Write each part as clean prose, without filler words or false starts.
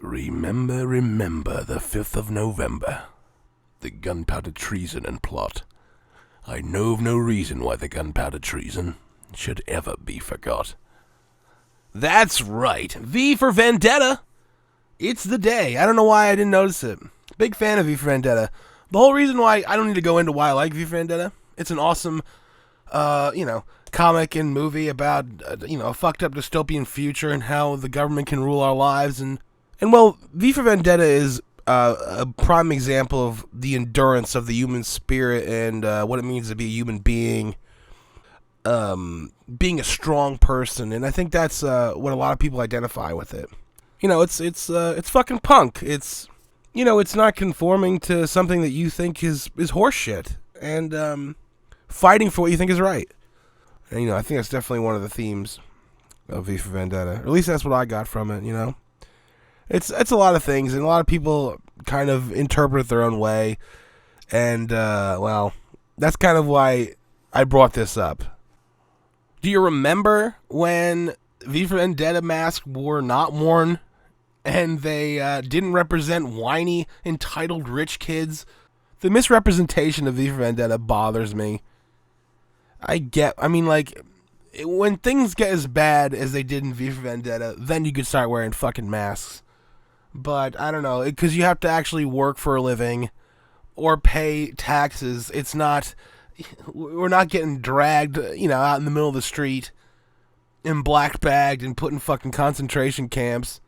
Remember, remember the 5th of November. The gunpowder treason and plot. I know of no reason why the gunpowder treason should ever be forgot. That's right, V for Vendetta. It's the day. I don't know why I didn't notice it. Big fan of V for Vendetta. The whole reason why, I don't need to go into why I like V for Vendetta. It's an awesome, comic and movie about, a fucked up dystopian future and how the government can rule our lives. And well, V for Vendetta is a prime example of the endurance of the human spirit and what it means to be a human being. Being a strong person, and I think that's what a lot of people identify with it. It's fucking punk. It's not conforming to something that you think is horseshit, and fighting for what you think is right. And I think that's definitely one of the themes of V for Vendetta. Or at least that's what I got from it. It's a lot of things, and a lot of people kind of interpret it their own way, and that's kind of why I brought this up. Do you remember when V for Vendetta masks were not worn and they didn't represent whiny, entitled rich kids? The misrepresentation of V for Vendetta bothers me. When things get as bad as they did in V for Vendetta, then you could start wearing fucking masks. But I don't know, because you have to actually work for a living or pay taxes. We're not getting dragged, out in the middle of the street and black bagged and put in fucking concentration camps.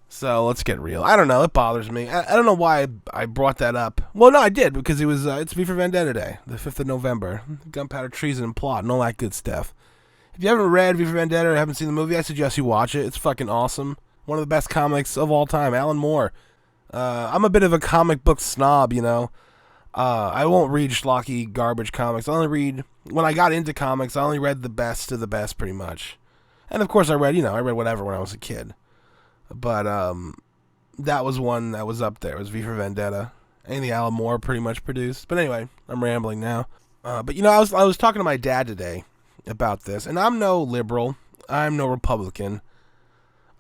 So let's get real. I don't know. It bothers me. I don't know why I brought that up. Well, no, I did, because it's V for Vendetta Day, the 5th of November. Gunpowder treason and plot and all that good stuff. If you haven't read V for Vendetta or haven't seen the movie, I suggest you watch it. It's fucking awesome. One of the best comics of all time. Alan Moore. I'm a bit of a comic book snob, I won't read schlocky garbage comics. When I got into comics, I only read the best of the best, pretty much. And of course I read whatever when I was a kid. But that was one that was up there. It was V for Vendetta. Anything Alan Moore pretty much produced. But anyway, I'm rambling now. I was talking to my dad today about this, and I'm no liberal. I'm no Republican.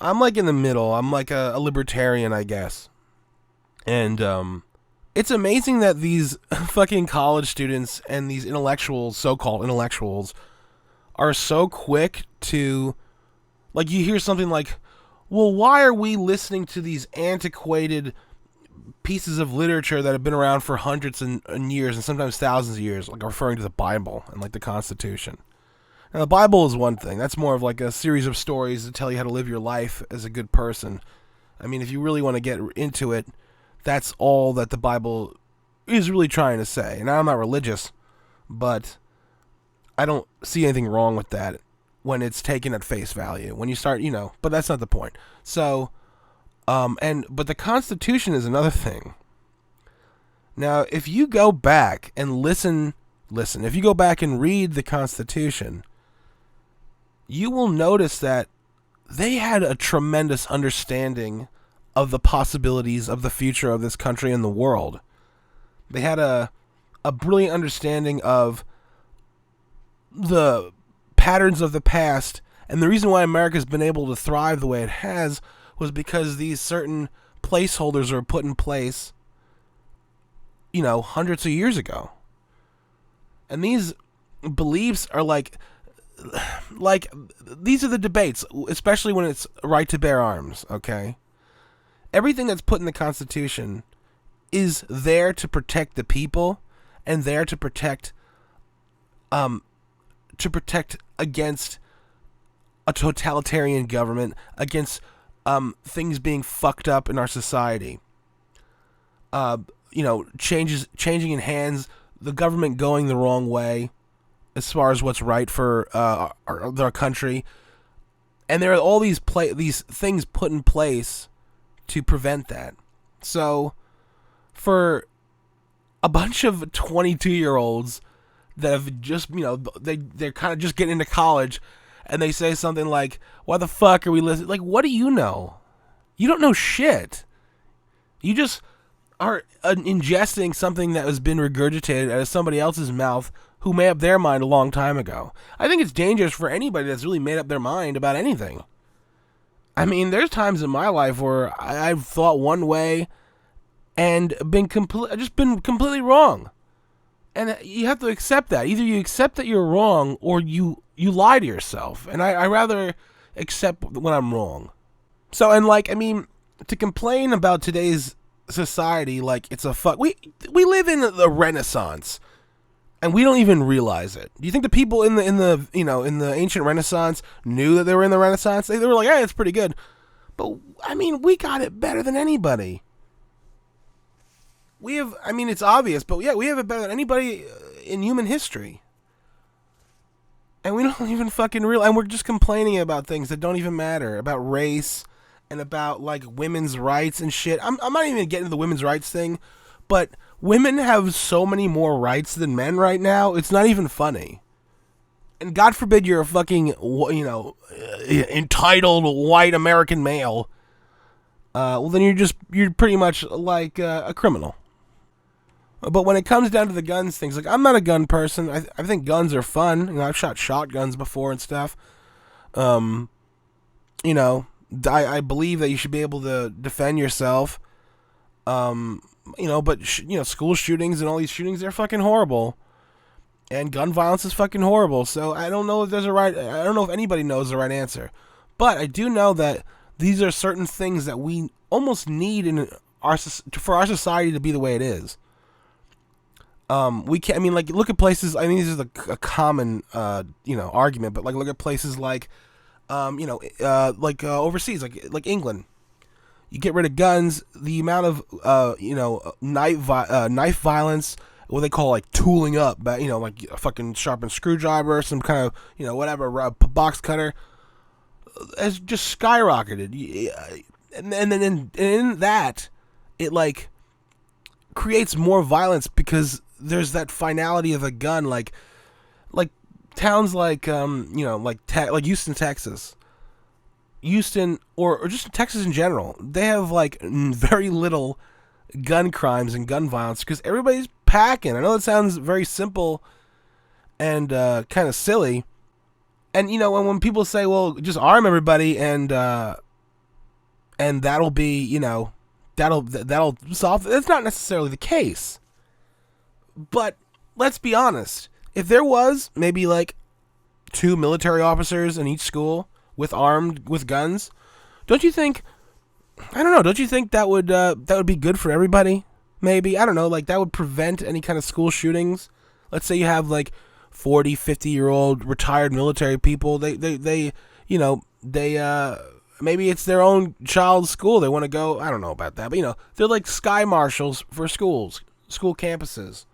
I'm like in the middle. I'm like a libertarian, I guess. And it's amazing that these fucking college students and these so-called intellectuals, are so quick to, you hear something like, well, why are we listening to these antiquated pieces of literature that have been around for hundreds and years and sometimes thousands of years, referring to the Bible and the Constitution. Now, the Bible is one thing. That's more of a series of stories that tell you how to live your life as a good person. I mean, if you really want to get into it, that's all that the Bible is really trying to say. And I'm not religious, but I don't see anything wrong with that when it's taken at face value. When you start, but that's not the point. So, but the Constitution is another thing. Now, if you go back and listen, if you go back and read the Constitution, you will notice that they had a tremendous understanding of the possibilities of the future of this country and the world. They had a brilliant understanding of the patterns of the past, and the reason why America's been able to thrive the way it has was because these certain placeholders were put in place, hundreds of years ago. And these beliefs are these are the debates, especially when it's right to bear arms, okay? Everything that's put in the Constitution is there to protect the people and there to protect against a totalitarian government, against things being fucked up in our society. Changing in hands, the government going the wrong way as far as what's right for our country. And there are all these things put in place to prevent that. So, for a bunch of 22-year-olds that have just, they're kind of just getting into college, and they say something like, why the fuck are we listening? What do you know? You don't know shit. You just are ingesting something that has been regurgitated out of somebody else's mouth who made up their mind a long time ago. I think it's dangerous for anybody that's really made up their mind about anything. I mean, there's times in my life where I've thought one way and just been completely wrong. And you have to accept that. Either you accept that you're wrong, or you lie to yourself. And I rather accept when I'm wrong. So, and like, I mean, to complain about today's society like it's a we live in the Renaissance, and we don't even realize it. Do you think the people in the in the ancient Renaissance knew that they were in the Renaissance? They were like, "Hey, it's pretty good," but I mean, we got it better than anybody. We have, I mean, it's obvious, but yeah, we have it better than anybody in human history. And we don't even fucking realize, and we're just complaining about things that don't even matter, about race and about like women's rights and shit. I'm not even getting to the women's rights thing, but women have so many more rights than men right now. It's not even funny. And God forbid you're a fucking, entitled white American male. Well, then you're pretty much like a criminal. But when it comes down to the guns things, like I'm not a gun person. I think guns are fun. I've shot shotguns before and stuff. Um, you know, I believe that you should be able to defend yourself. But school shootings and all these shootings, they're fucking horrible. And gun violence is fucking horrible. So I don't know if there's I don't know if anybody knows the right answer. But I do know that these are certain things that we almost need for our society to be the way it is. We can't. I mean, like, look at places. I mean, this is a common, argument. But like, look at places like, overseas, like England. You get rid of guns. The amount of, knife violence, what they call like tooling up, but like a fucking sharpened screwdriver, some kind of, whatever, box cutter, has just skyrocketed. And then in that, it like creates more violence because there's that finality of a gun, like towns like like Houston, Texas, or just Texas in general. They have like very little gun crimes and gun violence because everybody's packing. I know it sounds very simple and kind of silly, and when people say, "Well, just arm everybody," and that'll be that'll solve. That's not necessarily the case. But let's be honest. If there was maybe like 2 military officers in each school armed with guns, don't you think? I don't know. Don't you think that would be good for everybody? Maybe, I don't know. Like that would prevent any kind of school shootings. Let's say you have like 40, 50-year-old retired military people. They maybe it's their own child's school. They want to go. I don't know about that, but they're like sky marshals for school campuses.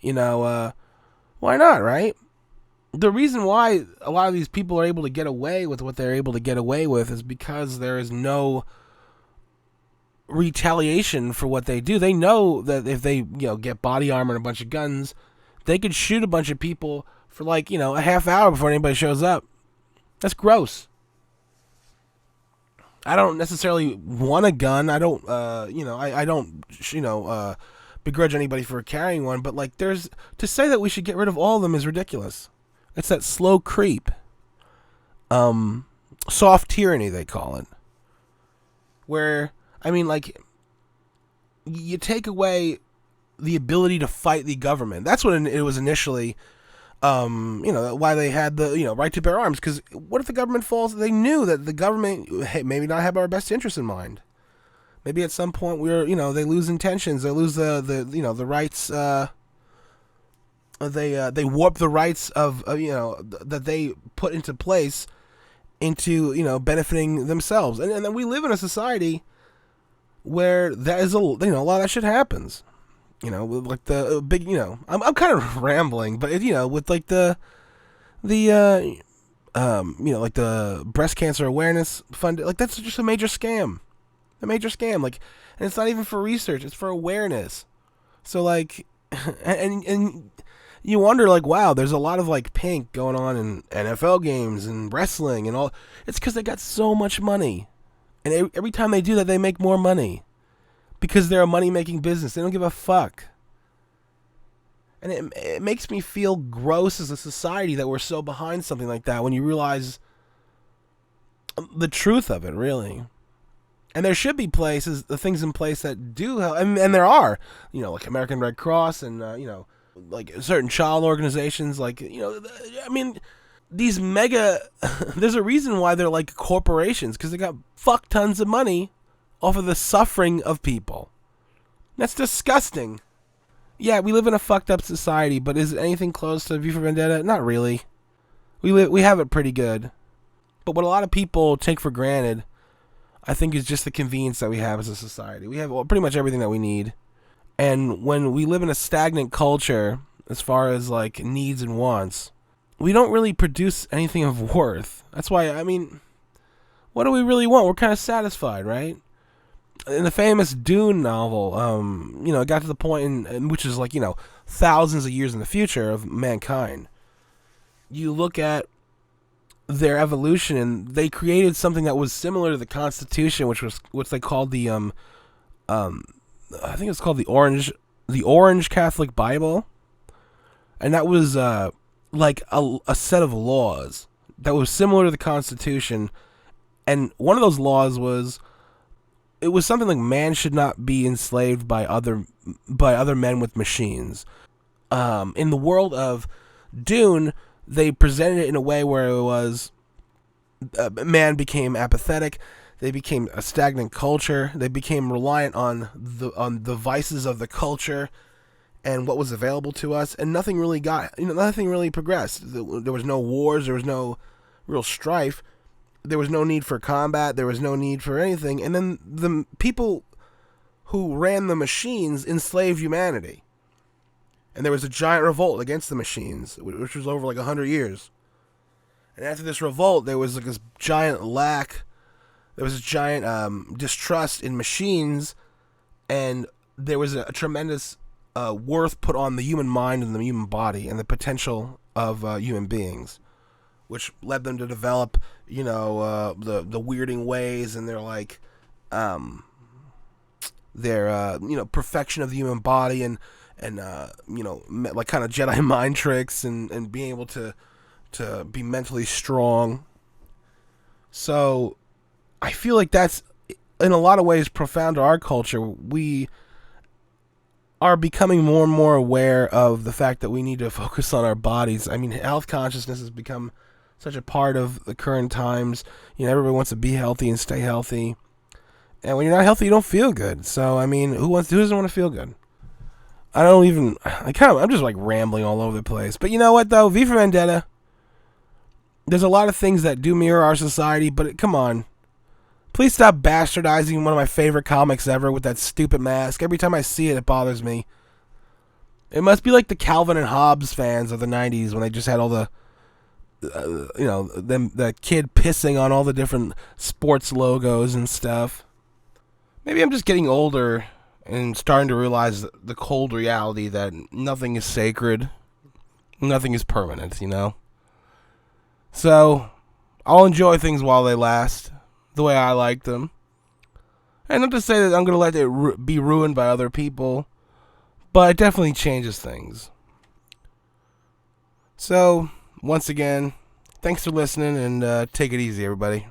Why not, right? The reason why a lot of these people are able to get away with what they're able to get away with is because there is no retaliation for what they do. They know that if they, get body armor and a bunch of guns, they could shoot a bunch of people for like, a half hour before anybody shows up. That's gross. I don't necessarily want a gun. I don't, I don't, begrudge anybody for carrying one, but like to say that we should get rid of all of them is ridiculous. It's that slow creep. Soft tyranny, they call it. Where, I mean, like, you take away the ability to fight the government. That's what it was initially, why they had the, right to bear arms. Because what if the government falls? They knew that the government maybe not have our best interest in mind. Maybe at some point they lose intentions. They lose the rights. They warp the rights of that they put into place into benefiting themselves. And then we live in a society where that is a lot of that shit happens. With like the big I'm kind of rambling, but with like the like the breast cancer awareness fund, like that's just a major scam. Like, and it's not even for research, it's for awareness. So like, and you wonder like, wow, there's a lot of like pink going on in NFL games and wrestling and all. It's because they got so much money, and every time they do that, they make more money because they're a money making business. They don't give a fuck, and it makes me feel gross as a society that we're so behind something like that. When you realize the truth of it, really. And there should be places, the things in place that do help, and there are, like American Red Cross and like certain child organizations, like I mean, these mega. There's a reason why they're like corporations, because they got fuck tons of money off of the suffering of people. That's disgusting. Yeah, we live in a fucked up society, but is it anything close to V for Vendetta? Not really. We have it pretty good. But what a lot of people take for granted, I think, is just the convenience that we have as a society. We have pretty much everything that we need. And when we live in a stagnant culture, as far as like needs and wants, we don't really produce anything of worth. That's why, I mean, what do we really want? We're kind of satisfied, right? In the famous Dune novel, it got to the point in which is like, thousands of years in the future of mankind. You look at their evolution, and they created something that was similar to the Constitution, which was what they called the I think it's called the Orange Catholic Bible, and that was like a set of laws that was similar to the Constitution, and one of those laws was, it was something like man should not be enslaved by other men with machines. In the world of Dune, they presented it in a way where it was man became apathetic. They became a stagnant culture. They became reliant on the vices of the culture and what was available to us, and nothing really progressed. There was no wars. There was no real strife. There was no need for combat. There was no need for anything. And then the people who ran the machines enslaved humanity. And there was a giant revolt against the machines, which was over like 100 years. And after this revolt, there was like this giant there was a giant distrust in machines, and there was a tremendous worth put on the human mind and the human body and the potential of human beings, which led them to develop, the weirding ways, and their like, perfection of the human body, and like kind of Jedi mind tricks, and being able to be mentally strong. So I feel like that's in a lot of ways profound to our culture. We are becoming more and more aware of the fact that we need to focus on our bodies. I mean, health consciousness has become such a part of the current times. Everybody wants to be healthy and stay healthy. And when you're not healthy, you don't feel good. So, I mean, who doesn't want to feel good? I'm just like rambling all over the place. But you know what, though? V for Vendetta, there's a lot of things that do mirror our society, but come on. Please stop bastardizing one of my favorite comics ever with that stupid mask. Every time I see it, it bothers me. It must be like the Calvin and Hobbes fans of the 90s when they just had all the, the kid pissing on all the different sports logos and stuff. Maybe I'm just getting older and starting to realize the cold reality that nothing is sacred. Nothing is permanent, So, I'll enjoy things while they last, the way I like them. And not to say that I'm going to let it be ruined by other people, but it definitely changes things. So, once again, thanks for listening, and take it easy, everybody.